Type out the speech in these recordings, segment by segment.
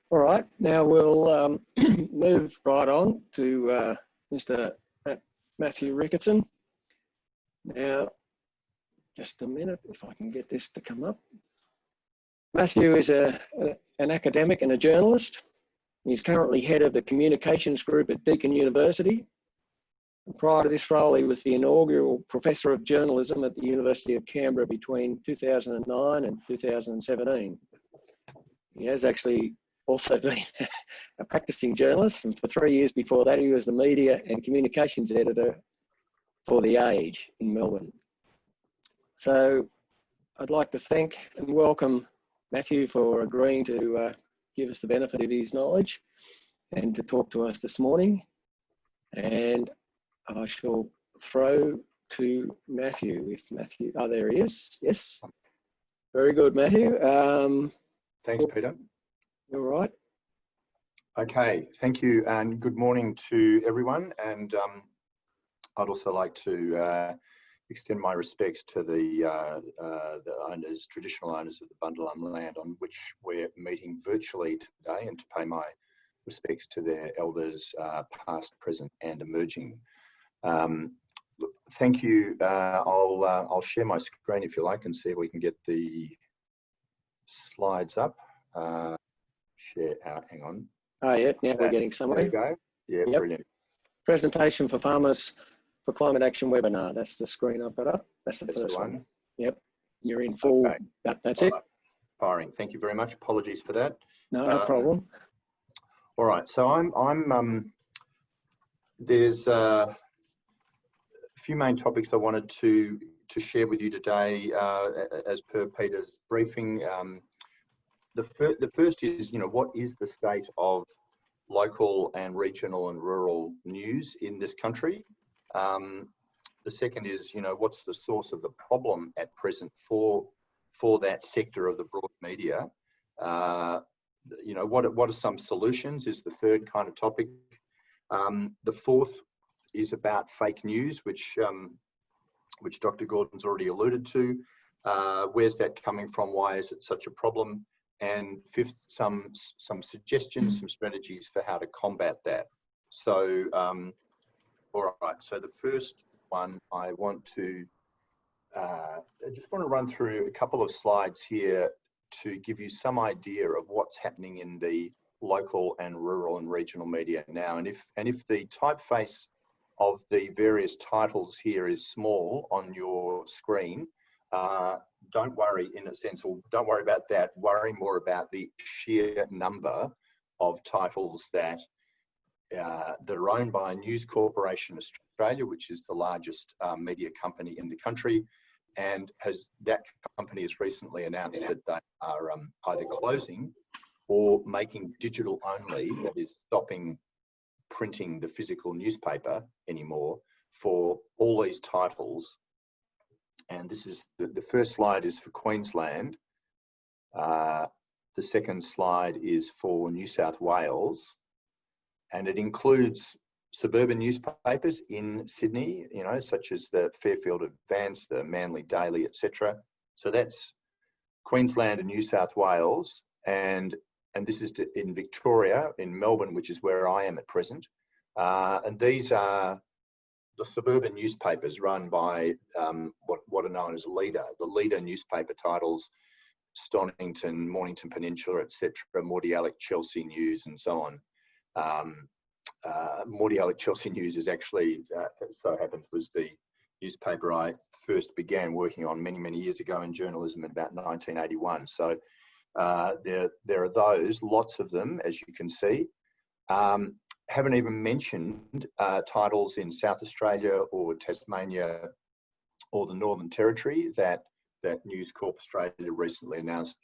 All right, now we'll move right on to Mr. Matthew Ricketson. Now, just a minute, if I can get this to come up. Matthew is an academic and a journalist. He's currently head of the communications group at Deakin University. And prior to this role, he was the inaugural professor of journalism at the University of Canberra between 2009 and 2017. He has actually also been a practicing journalist, and for 3 years before that, he was the media and communications editor for The Age in Melbourne. So I'd like to thank and welcome Matthew for agreeing to give us the benefit of his knowledge and to talk to us this morning. And I shall throw to Matthew. If Matthew, oh, there he is. Yes. Very good, Matthew. Thanks, Peter. All right. Okay, thank you, and good morning to everyone. And I'd also like to extend my respects to the owners, traditional owners of the Bundjalung land on which we're meeting virtually today, and to pay my respects to their elders, past, present, and emerging. Thank you. I'll share my screen if you like and see if we can get the slides up. Share out, hang on. Oh yeah, now we're getting somewhere. There you go. Yeah, yep. Brilliant. Presentation for Farmers for Climate Action webinar. That's the screen I've got up. That's the first one. Yep, you're in full. Okay. Yep, that's it. Firing. Thank you very much. Apologies for that. No problem. All right. So there's a few main topics I wanted to share with you today, as per Peter's briefing. The first is, what is the state of local and regional and rural news in this country? The second is, what's the source of the problem at present for that sector of the broad media? What are some solutions is the third kind of topic. The fourth is about fake news, which Dr. Gordon's already alluded to. Where's that coming from? Why is it such a problem? And fifth, some suggestions, some strategies for how to combat that. So, all right. So the first one, I just want to run through a couple of slides here to give you some idea of what's happening in the local and rural and regional media now. And if the typeface of the various titles here is small on your screen, don't worry in a sense, or don't worry about that. Worry more about the sheer number of titles that are owned by News Corporation Australia, which is the largest media company in the country, and that company has recently announced that they are either closing or making digital only, that is stopping printing the physical newspaper anymore for all these titles. And this is the first slide is for Queensland. The second slide is for New South Wales, and it includes suburban newspapers in Sydney, such as the Fairfield Advance, the Manly Daily, etc. So that's Queensland and New South Wales, and this is in Victoria, in Melbourne, which is where I am at present. And these are the suburban newspapers run by what are known as Leader. The Leader newspaper titles, Stonington, Mornington Peninsula, etc., Mordialloc, Chelsea News, and so on. Mordialloc Chelsea News is actually, so happens, was the newspaper I first began working on many years ago in journalism in about 1981. So there are those, lots of them, as you can see. Haven't even mentioned titles in South Australia or Tasmania or the Northern Territory that News Corp Australia recently announced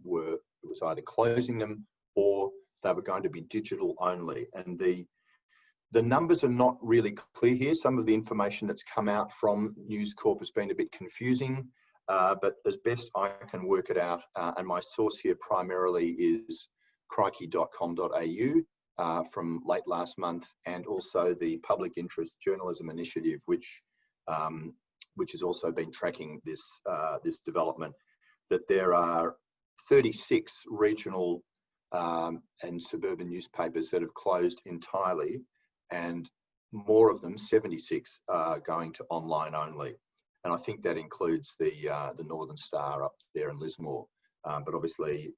was either closing them or they were going to be digital only. And the numbers are not really clear here. Some of the information that's come out from News Corp has been a bit confusing, but as best I can work it out, and my source here primarily is crikey.com.au. From late last month, and also the Public Interest Journalism Initiative, which has also been tracking this development. That there are 36 regional and suburban newspapers that have closed entirely, and more of them, 76, are going to online only. And I think that includes the Northern Star up there in Lismore. But obviously,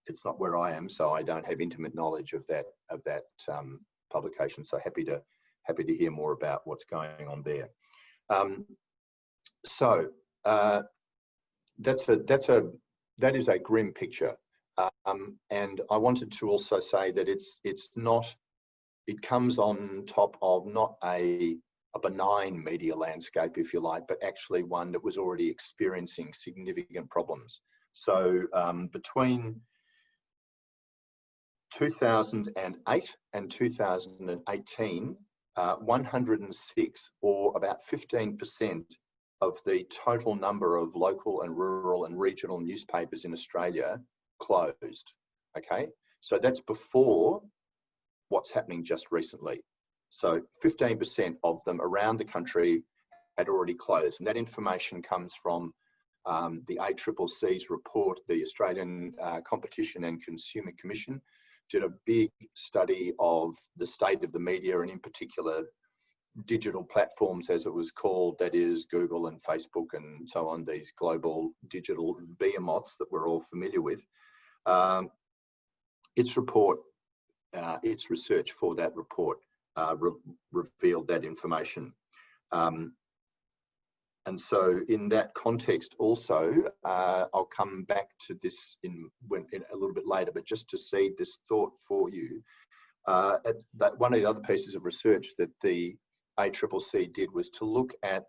it's not where I am, so I don't have intimate knowledge of that publication. So happy to hear more about what's going on there. That is a grim picture, and I wanted to also say that it comes on top of not a benign media landscape, if you like, but actually one that was already experiencing significant problems. So between 2008 and 2018, 106, or about 15% of the total number of local and rural and regional newspapers in Australia closed. Okay, so that's before what's happening just recently. So 15% of them around the country had already closed. And that information comes from the ACCC's report. The Australian Competition and Consumer Commission did a big study of the state of the media, and in particular digital platforms, as it was called, that is Google and Facebook and so on, these global digital behemoths that we're all familiar with. Its research for that report revealed that information. And so in that context also, I'll come back to this in a little bit later, but just to seed this thought for you, that one of the other pieces of research that the ACCC did was to look at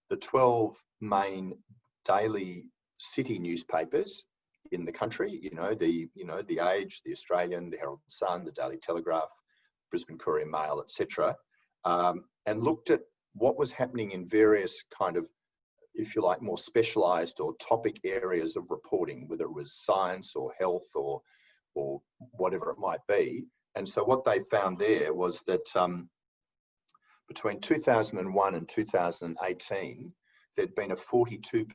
the 12 main daily city newspapers in the country, the Age, the Australian, the Herald Sun, the Daily Telegraph, Brisbane Courier Mail, etc., and looked at what was happening in various kind of, if you like, more specialised or topic areas of reporting, whether it was science or health or whatever it might be. And so what they found there was that between 2001 and 2018, there'd been a 42%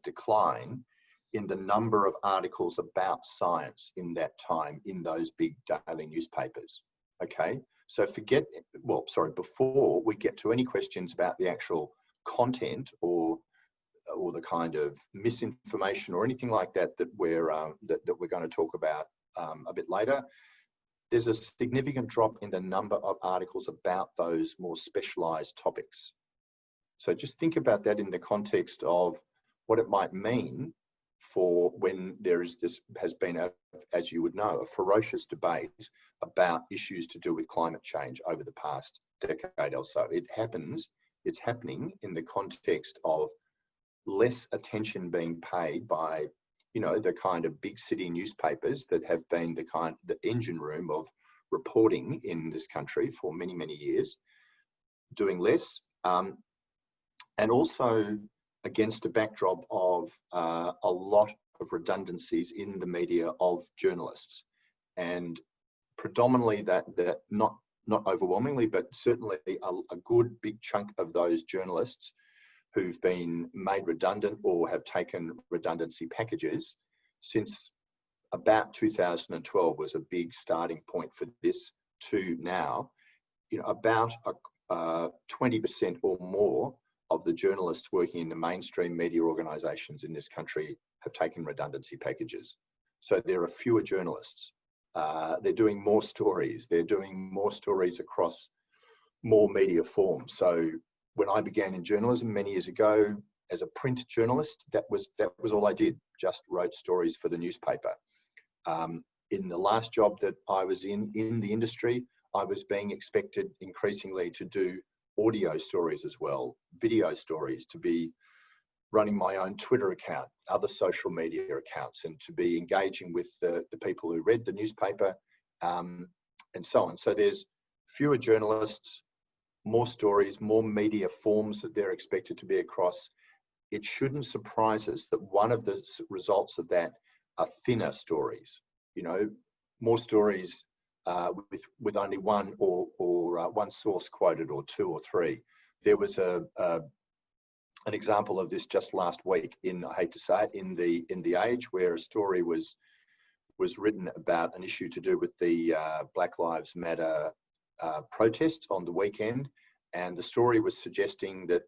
decline in the number of articles about science in that time in those big daily newspapers. Okay, so before we get to any questions about the actual content or the kind of misinformation or anything like that that we're going to talk about a bit later, there's a significant drop in the number of articles about those more specialised topics. So just think about that in the context of what it might mean for when there is has been, as you would know, a ferocious debate about issues to do with climate change over the past decade or so. It's happening in the context of less attention being paid by, the kind of big city newspapers that have been the engine room of reporting in this country for many, many years, doing less, and also against a backdrop of a lot of redundancies in the media of journalists, and predominantly that not overwhelmingly, but certainly a good big chunk of those journalists who've been made redundant or have taken redundancy packages since about 2012 was a big starting point for this to now. About 20% or more of the journalists working in the mainstream media organisations in this country have taken redundancy packages. So there are fewer journalists. They're doing more stories. They're doing more stories across more media forms. So when I began in journalism many years ago as a print journalist, that was all I did, just wrote stories for the newspaper. In the last job that I was in the industry, I was being expected increasingly to do audio stories as well, video stories, to be running my own Twitter account, other social media accounts, and to be engaging with the people who read the newspaper, and so on. So there's fewer journalists, more stories, more media forms that they're expected to be across. It shouldn't surprise us that one of the results of that are thinner stories, more stories with only one or one source quoted, or two or three. There was an example of this just last week I hate to say it, in the Age, where a story was was written about an issue to do with the Black Lives Matter protests on the weekend, and the story was suggesting that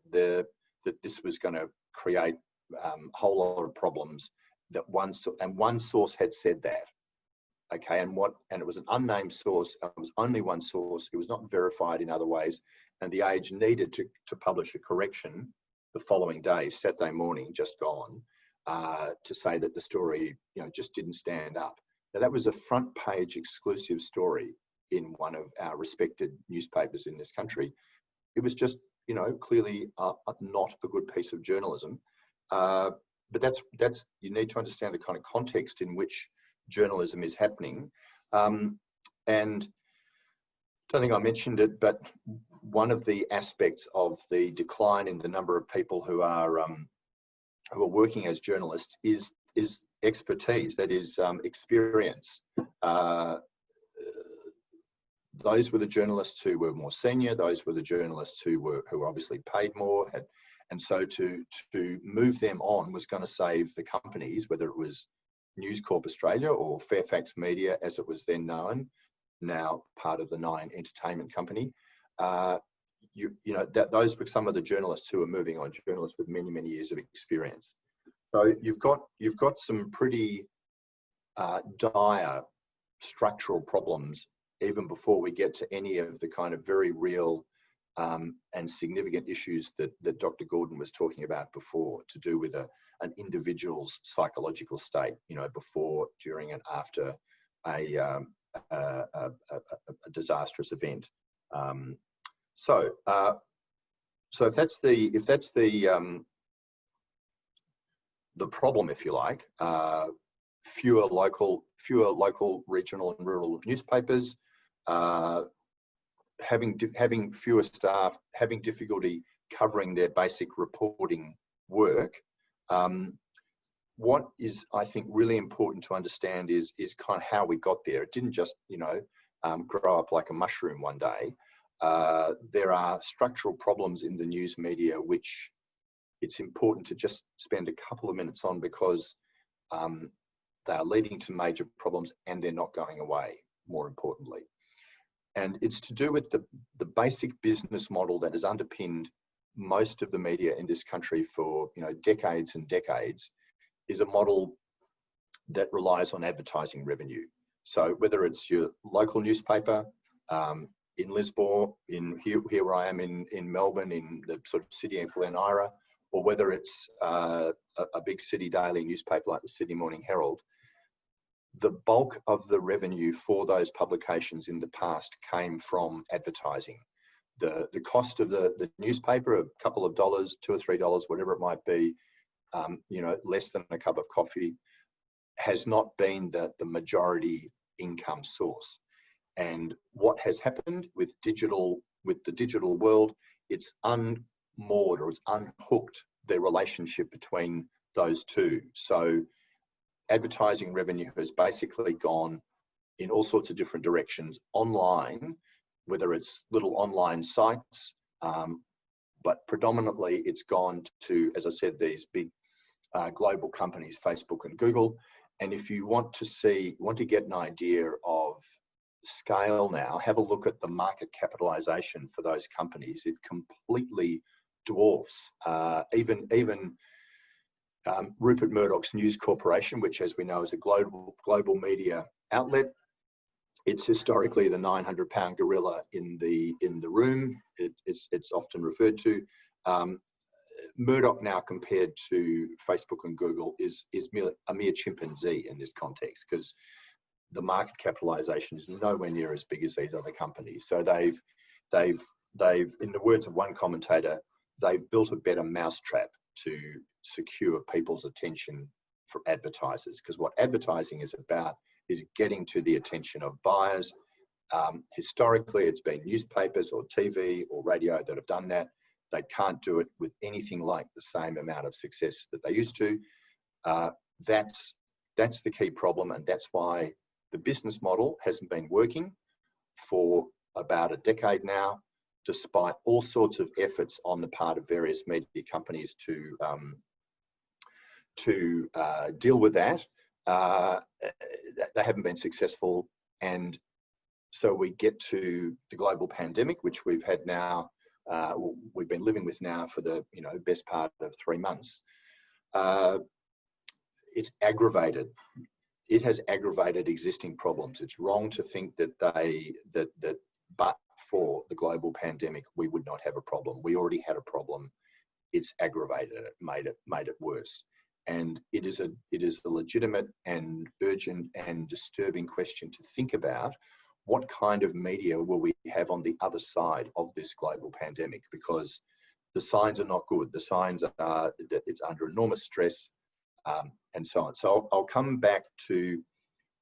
this was going to create a whole lot of problems. One source had said that. Okay, and it was an unnamed source. It was only one source. It was not verified in other ways, and the Age needed to publish a correction the following day, Saturday morning, just gone, to say that the story, just didn't stand up. Now that was a front page exclusive story in one of our respected newspapers in this country. It was just, clearly not a good piece of journalism. But that's you need to understand the kind of context in which journalism is happening. And I don't think I mentioned it, but one of the aspects of the decline in the number of people who are working as journalists is expertise, that is experience. Those were the journalists who were more senior. Those were the journalists who were obviously paid more. And so to move them on was going to save the companies, whether it was News Corp Australia or Fairfax Media, as it was then known, now part of the Nine Entertainment Company. Those were some of the journalists who were moving on, journalists with many, many years of experience. So you've got some pretty dire structural problems even before we get to any of the kind of very real and significant issues that Dr. Gordon was talking about before, to do with an individual's psychological state, before, during, and after a disastrous event. So if that's the problem, if you like, fewer local, regional and rural newspapers, having fewer staff, having difficulty covering their basic reporting work. What is, I think, really important to understand is kind of how we got there. It didn't just, grow up like a mushroom one day. There are structural problems in the news media which it's important to just spend a couple of minutes on, because they are leading to major problems and they're not going away, more importantly. And it's to do with the basic business model that has underpinned most of the media in this country for decades and decades, is a model that relies on advertising revenue. So whether it's your local newspaper in Lismore, here where I am in Melbourne, in the sort of city of Glen Ira, or whether it's a big city daily newspaper like the Sydney Morning Herald, the bulk of the revenue for those publications in the past came from advertising. The cost of the newspaper, a couple of dollars, $2 or $3, whatever it might be, less than a cup of coffee, has not been the majority income source. And what has happened with the digital world, it's unmoored, or it's unhooked the relationship between those two. So advertising revenue has basically gone in all sorts of different directions online, whether it's little online sites, but predominantly it's gone to, as I said, these big global companies, Facebook and Google. And if you want to get an idea of scale now, have a look at the market capitalization for those companies. It completely dwarfs even Rupert Murdoch's News Corporation, which, as we know, is a global media outlet. It's historically the 900-pound gorilla in the room. It's often referred to. Murdoch now, compared to Facebook and Google, is a mere chimpanzee in this context, because the market capitalization is nowhere near as big as these other companies. So they've, in the words of one commentator, they've built a better mousetrap to secure people's attention for advertisers, because what advertising is about is getting to the attention of buyers. Historically, it's been newspapers or TV or radio that have done that. They can't do it with anything like the same amount of success that they used to. That's the key problem, and that's why the business model hasn't been working for about a decade now, despite all sorts of efforts on the part of various media companies to deal with that. they haven't been successful. And so we get to the global pandemic, which we've had now, we've been living with now for the best part of 3 months. It's aggravated. It has aggravated existing problems. It's wrong to think that but for the global pandemic, we would not have a problem. We already had a problem. It's aggravated it, made it worse. And it is a legitimate and urgent and disturbing question to think about. What kind of media will we have on the other side of this global pandemic? Because the signs are not good. The signs are that it's under enormous stress, and so on. So I'll come back to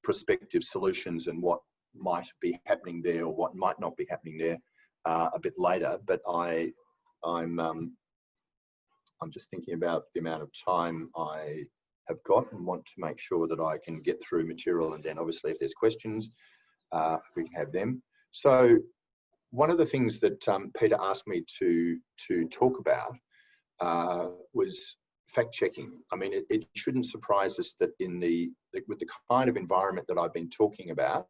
prospective solutions and what might be happening there or what might not be happening there a bit later. But I'm just thinking about the amount of time I have got and want to make sure that I can get through material, and then obviously if there's questions, we can have them. So one of the things that Peter asked me to talk about was fact-checking. I mean, it shouldn't surprise us that with the kind of environment that I've been talking about,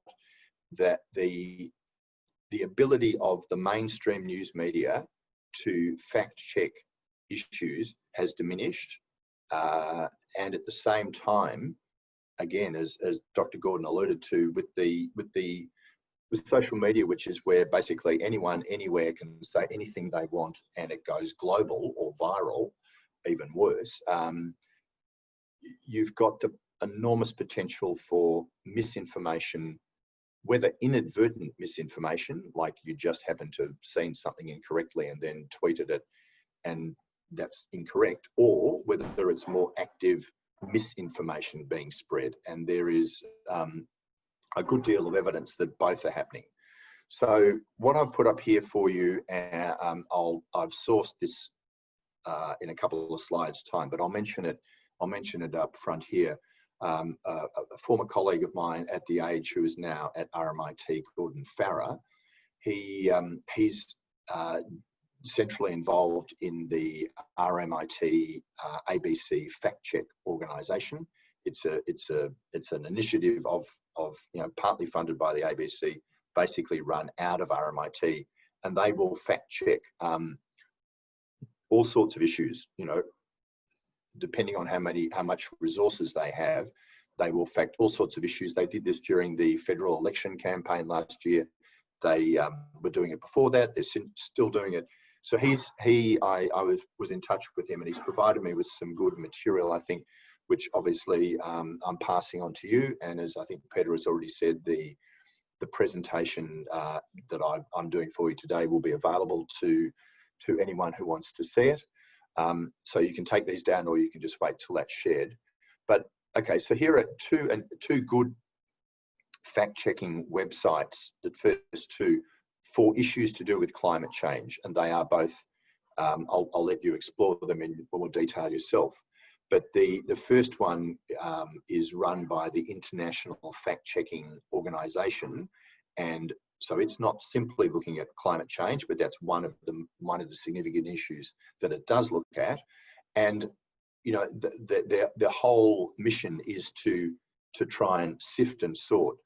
that the ability of the mainstream news media to fact-check issues has diminished, and at the same time, again, as Dr. Gordon alluded to, with social media, which is where basically anyone anywhere can say anything they want and it goes global or viral, even worse, you've got the enormous potential for misinformation, whether inadvertent misinformation, like you just happen to have seen something incorrectly and then tweeted it and that's incorrect, or whether it's more active misinformation being spread. And there is a good deal of evidence that both are happening. So what I've put up here for you, I've sourced this in a couple of slides' time, but I'll mention it up front here. A former colleague of mine at the Age, who is now at RMIT, Gordon Farrer, he's centrally involved in the RMIT ABC Fact Check organisation. It's an initiative of partly funded by the ABC, basically run out of RMIT, and they will fact check all sorts of issues. Depending on how much resources they have, they will fact all sorts of issues. They did this during the federal election campaign last year. They were doing it before that. They're still doing it. So I was in touch with him, and he's provided me with some good material, I think, which obviously I'm passing on to you. And as I think Peter has already said, the presentation that I'm doing for you today will be available to anyone who wants to see it. So you can take these down, or you can just wait till that's shared. But okay, so here are two good fact-checking websites. The first two for issues to do with climate change, and they are both. I'll let you explore them in more detail yourself. But the first one is run by the International Fact-Checking Organisation, and so it's not simply looking at climate change, but that's one of the significant issues that it does look at. And the whole mission is to try and sift and sort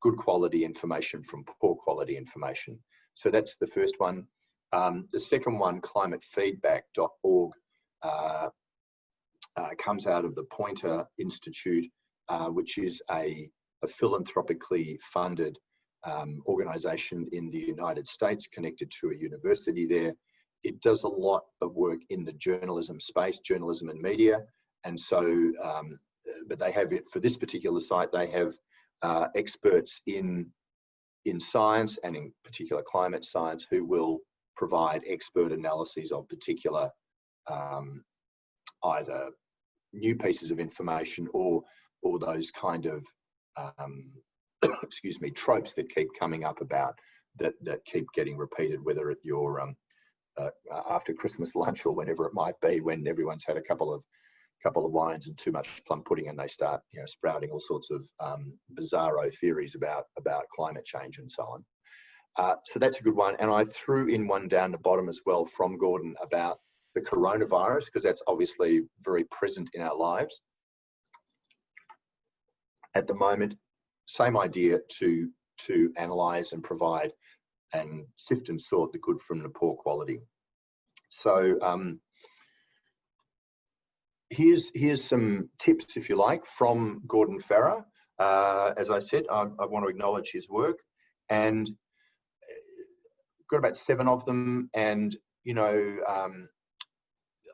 good quality information from poor quality information. So that's the first one. The second one, climatefeedback.org, comes out of the Poynter Institute, which is a philanthropically funded organisation in the United States, connected to a university there. It does a lot of work in the journalism space, journalism and media. And so, but they have it for this particular site, they have experts in science, and in particular climate science, who will provide expert analyses of particular either new pieces of information or those kind of excuse me, tropes that keep coming up about that keep getting repeated, whether at your after Christmas lunch or whenever it might be, when everyone's had a couple of wines and too much plum pudding, and they start sprouting all sorts of bizarro theories about climate change and so on. So that's a good one. And I threw in one down the bottom as well from Gordon about the coronavirus, because that's obviously very present in our lives. at the moment, same idea to analyse and provide and sift and sort the good from the poor quality. So here's some tips, if you like, from Gordon Farrer. As I said, I want to acknowledge his work, and got about 7 of them, and you know,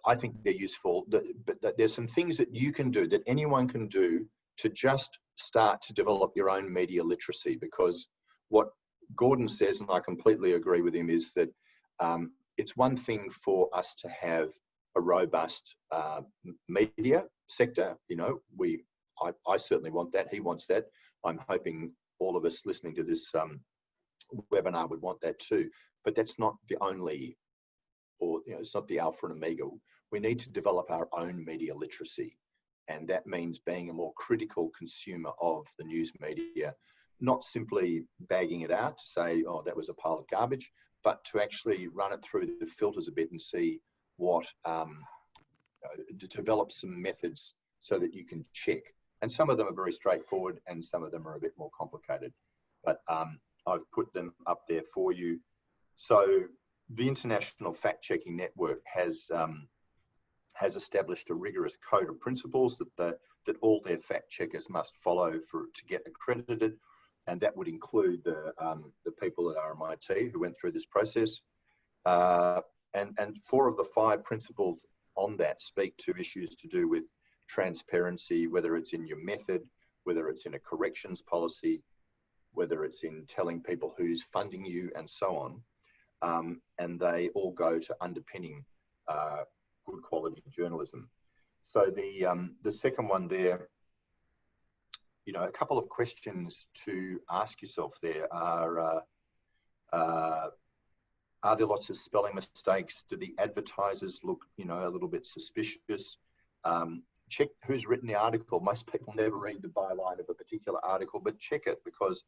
I think they're useful. But there's some things that you can do, that anyone can do, to just start to develop your own media literacy. Because what Gordon says, and I completely agree with him, is that it's one thing for us to have a robust media sector. You know, I certainly want that. He wants that. I'm hoping all of us listening to this webinar would want that too. But that's not the only, or you know, it's not the alpha and omega. We need to develop our own media literacy, and that means being a more critical consumer of the news media, not simply bagging it out to say, oh, that was a pile of garbage, but to actually run it through the filters a bit and see what, to develop some methods so that you can check. And some of them are very straightforward and some of them are a bit more complicated, but I've put them up there for you. So the International Fact-Checking Network has established a rigorous code of principles that all their fact checkers must follow to get accredited, and that would include the people at RMIT who went through this process. And 4 of the 5 principles on that speak to issues to do with transparency, whether it's in your method, whether it's in a corrections policy, whether it's in telling people who's funding you, and so on. And they all go to underpinning good quality journalism. So the second one there, you know, a couple of questions to ask yourself there are there lots of spelling mistakes? Do the advertisers look, you know, a little bit suspicious? Check who's written the article. Most people never read the byline of a particular article, but check it, because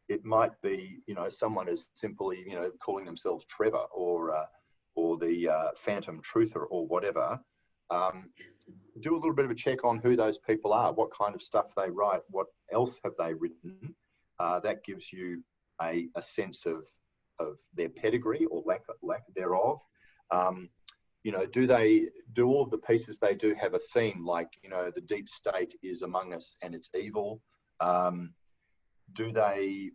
it might be, you know, someone is simply, you know, calling themselves Trevor or the Phantom Truther or whatever. Do a little bit of a check on who those people are, what kind of stuff they write, what else have they written. That gives you a sense of their pedigree or lack thereof. You know, do all of the pieces they do have a theme, like, you know, the deep state is among us and it's evil? Do they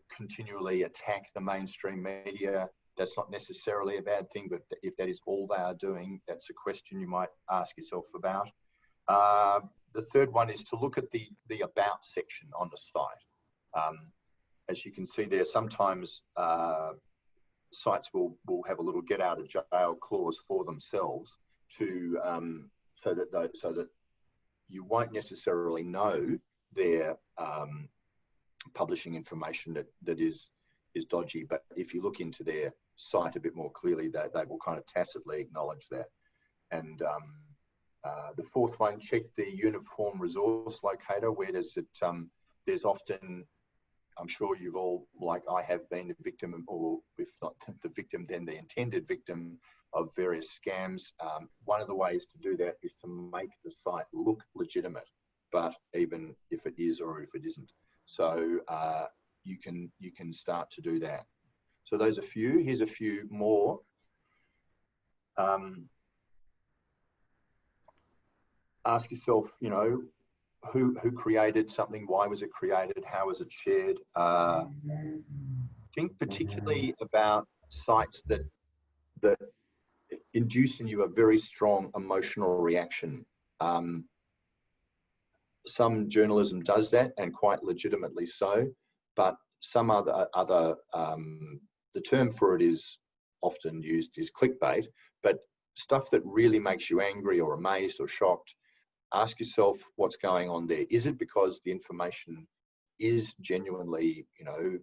continually attack the mainstream media? That's not necessarily a bad thing, but if that is all they are doing, that's a question you might ask yourself about. The third one is to look at the about section on the site. As you can see there, sometimes sites will have a little get out of jail clause for themselves to so that you won't necessarily know they're publishing information that is dodgy, but if you look into their site a bit more clearly, they will kind of tacitly acknowledge that. And the fourth one, check the uniform resource locator. Where does it, there's often, I'm sure you've all, like I have, been a victim, or if not the victim, then the intended victim of various scams. One of the ways to do that is to make the site look legitimate, but even if it is or if it isn't. So you can start to do that. So those are a few. Here's a few more. Ask yourself, you know, who created something? Why was it created? How was it shared? Think particularly about sites that induce in you a very strong emotional reaction. Some journalism does that, and quite legitimately so, but some other the term for it is often used is clickbait, but stuff that really makes you angry or amazed or shocked, ask yourself what's going on there. Is it because the information is genuinely, you know,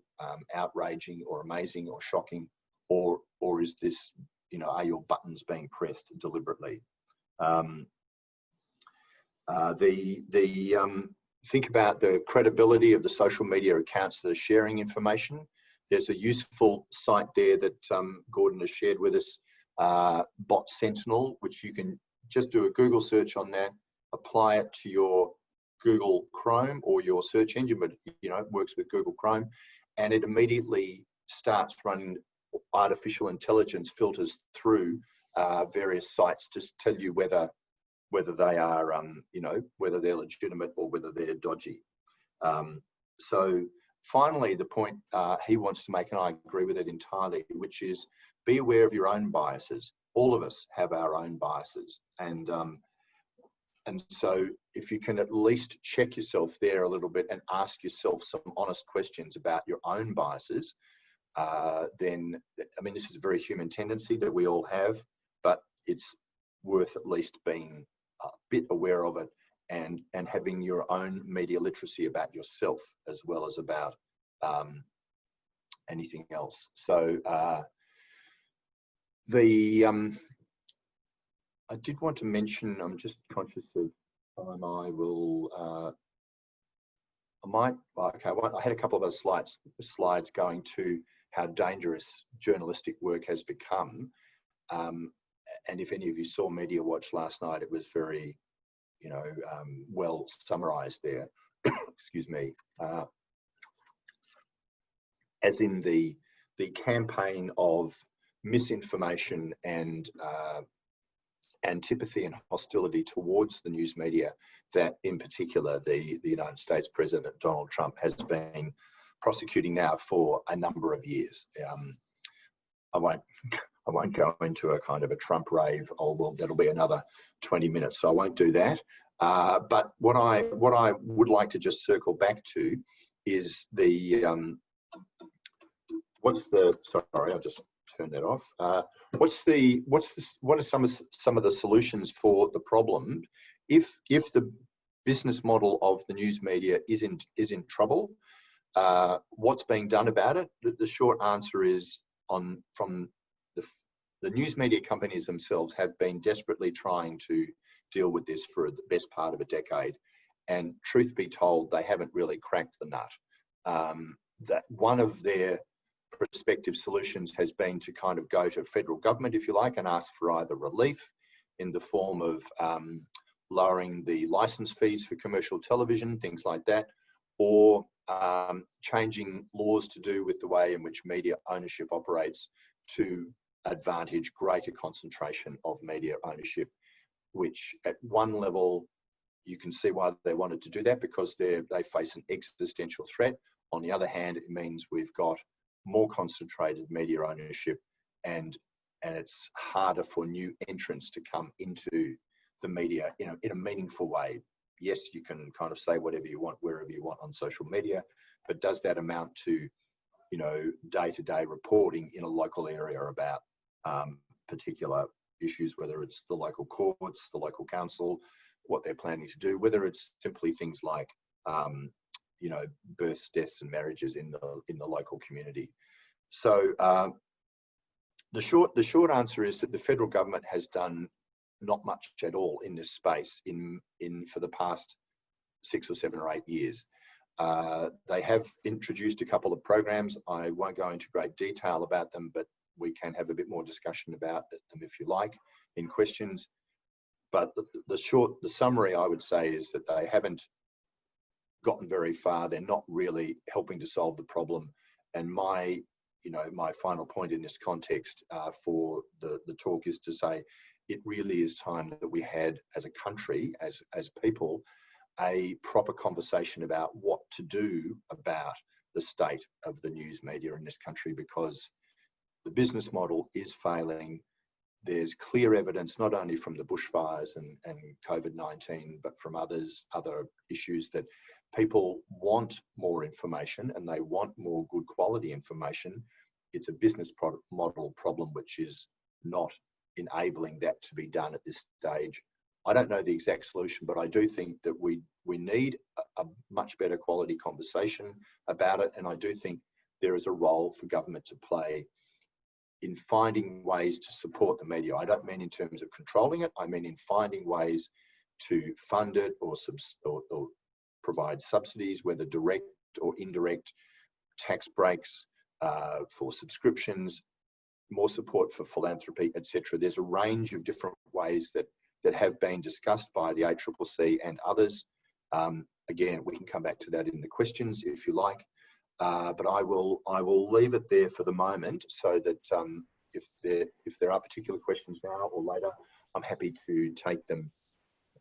outraging or amazing or shocking, or is this, you know, are your buttons being pressed deliberately? Think about the credibility of the social media accounts that are sharing information. There's a useful site there that Gordon has shared with us, Bot Sentinel, which you can just do a Google search on that, apply it to your Google Chrome or your search engine, but it works with Google Chrome, and it immediately starts running artificial intelligence filters through various sites to tell you whether they are, whether they're legitimate or whether they're dodgy. So finally, the point he wants to make, and I agree with it entirely, which is be aware of your own biases. All of us have our own biases, and so if you can at least check yourself there a little bit and ask yourself some honest questions about your own biases, then, I mean, this is a very human tendency that we all have, but it's worth at least being a bit aware of it and having your own media literacy about yourself as well as about anything else. So I did want to mention, I'm just conscious of time, I had a couple of other slides going to how dangerous journalistic work has become. And if any of you saw Media Watch last night, it was very, well summarised there. Excuse me. As in the campaign of misinformation and antipathy and hostility towards the news media that, in particular, the United States President Donald Trump has been prosecuting now for a number of years. I won't go into a kind of a Trump rave. Oh well, that'll be another 20 minutes, so I won't do that. But what I would like to just circle back to is sorry, I'll just turn that off. What are some of the solutions for the problem if the business model of the news media is in trouble? What's being done about it? The short answer is from the news media companies themselves have been desperately trying to deal with this for the best part of a decade, and truth be told, they haven't really cracked the nut. That one of their prospective solutions has been to kind of go to federal government, if you like, and ask for either relief in the form of lowering the license fees for commercial television, things like that, or changing laws to do with the way in which media ownership operates to advantage greater concentration of media ownership, which at one level you can see why they wanted to do that, because they face an existential threat. On the other hand, it means we've got more concentrated media ownership, and it's harder for new entrants to come into the media in a meaningful way. Yes, you can kind of say whatever you want, wherever you want on social media, but does that amount to, day-to-day reporting in a local area about particular issues, whether it's the local courts, the local council, what they're planning to do, whether it's simply things like, births, deaths, and marriages in the local community. So the short answer is that the federal government has done not much at all in this space for the past 6 or 7 or 8 years. They have introduced a couple of programs. I won't go into great detail about them, but we can have a bit more discussion about them if you like in questions. But the summary I would say is that they haven't gotten very far. They're not really helping to solve the problem. And my final point in this context for the talk is to say it really is time that we had, as a country, as people, a proper conversation about what to do about the state of the news media in this country, because the business model is failing. There's clear evidence, not only from the bushfires and COVID-19, but from other issues, that people want more information and they want more good quality information. It's a business model problem which is not enabling that to be done at this stage. I don't know the exact solution, but I do think that we need a much better quality conversation about it. And I do think there is a role for government to play in finding ways to support the media. I don't mean in terms of controlling it. I mean in finding ways to fund it or provide subsidies, whether direct or indirect, tax breaks for subscriptions, more support for philanthropy, etc. There's a range of different ways that have been discussed by the ACCC and others. Again, we can come back to that in the questions if you like, but I will leave it there for the moment, so that if there are particular questions now or later, I'm happy to take them.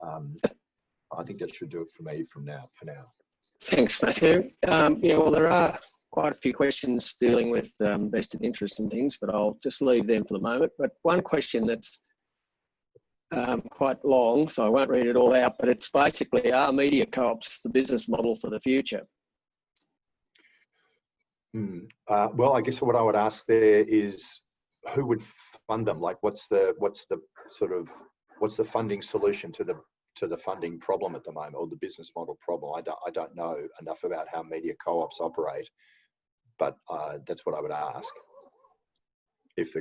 I think that should do it for me for now. Thanks, Matthew. Yeah, well, there are quite a few questions dealing with vested interest and things, but I'll just leave them for the moment. But one question that's quite long, so I won't read it all out, but it's basically, are media co-ops the business model for the future? Well, I guess what I would ask there is, who would fund them? Like, what's the funding solution to the funding problem at the moment, or the business model problem? I don't know enough about how media co-ops operate, but that's what I would ask. If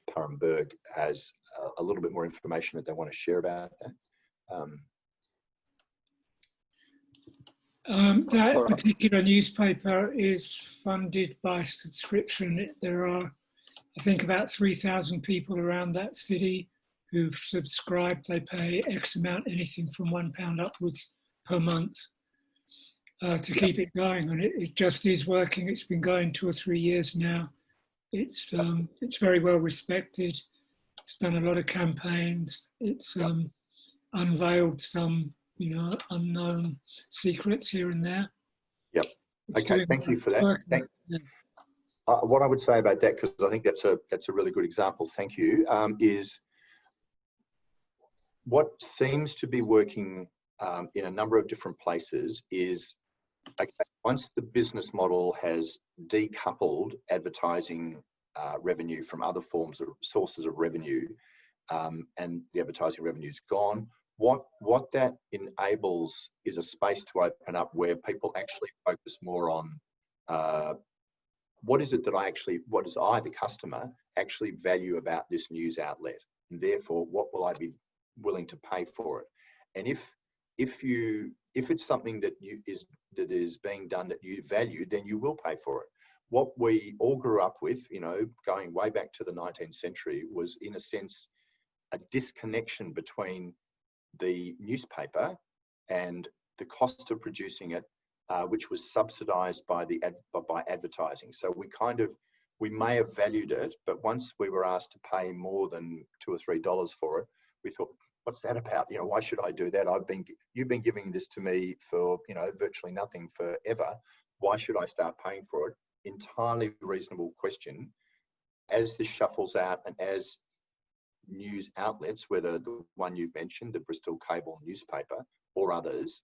Parenberg has a little bit more information that they want to share about that. That particular newspaper is funded by subscription. There are, I think, about 3,000 people around that city who've subscribed. They pay X amount, anything from £1 upwards per month, to keep it going. And it just is working. It's been going 2 or 3 years now. It's very well respected. It's done a lot of campaigns. It's unveiled some, unknown secrets here and there. Yep. Okay, thank you for that. What I would say about that, because I think that's a really good example, thank you, is what seems to be working in a number of different places is, okay, once the business model has decoupled advertising revenue from other forms of sources of revenue, and the advertising revenue is gone, what that enables is a space to open up where people actually focus more on what is it that I, the customer, actually value about this news outlet, and therefore what will I be willing to pay for it? And if it's something that is being done that you value, then you will pay for it. What we all grew up with, going way back to the 19th century, was in a sense a disconnection between the newspaper and the cost of producing it, which was subsidised by advertising. So we may have valued it, but once we were asked to pay more than $2 or $3 for it, we thought, what's that about? Why should I do that? You've been giving this to me for virtually nothing forever. Why should I start paying for it? Entirely reasonable question. As this shuffles out, and as news outlets, whether the one you've mentioned, the Bristol Cable newspaper, or others,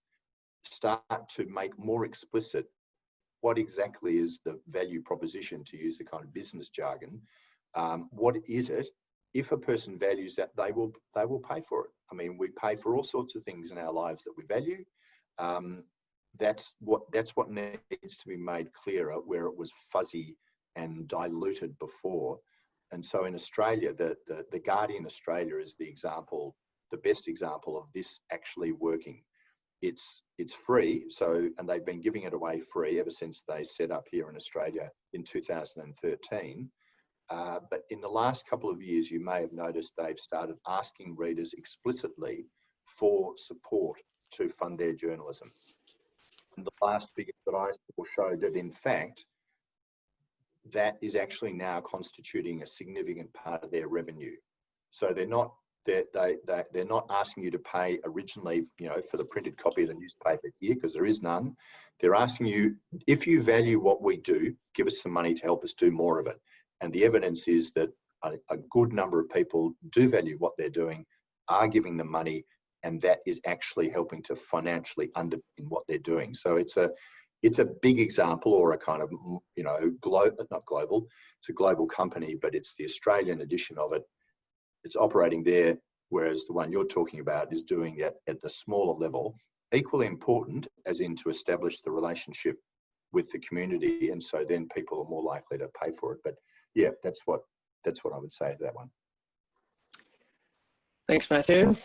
start to make more explicit what exactly is the value proposition, to use the kind of business jargon. What is it? If a person values that, they will pay for it. I mean, we pay for all sorts of things in our lives that we value. That's what needs to be made clearer, where it was fuzzy and diluted before. And so in Australia, the Guardian Australia is the best example of this actually working. It's free, and they've been giving it away free ever since they set up here in Australia in 2013. But in the last couple of years, you may have noticed they've started asking readers explicitly for support to fund their journalism. And the last figure that I will show that, in fact, that is actually now constituting a significant part of their revenue. So they're not asking you to pay originally, for the printed copy of the newspaper here, because there is none. They're asking you, if you value what we do, give us some money to help us do more of it. And the evidence is that a good number of people do value what they're doing, are giving them money, and that is actually helping to financially underpin what they're doing. So it's a big example, or a kind of, not global, it's a global company, but it's the Australian edition of it. It's operating there, whereas the one you're talking about is doing it at the smaller level. Equally important, as in to establish the relationship with the community, and so then people are more likely to pay for it. But yeah, that's what I would say to that one. Thanks, Matthew.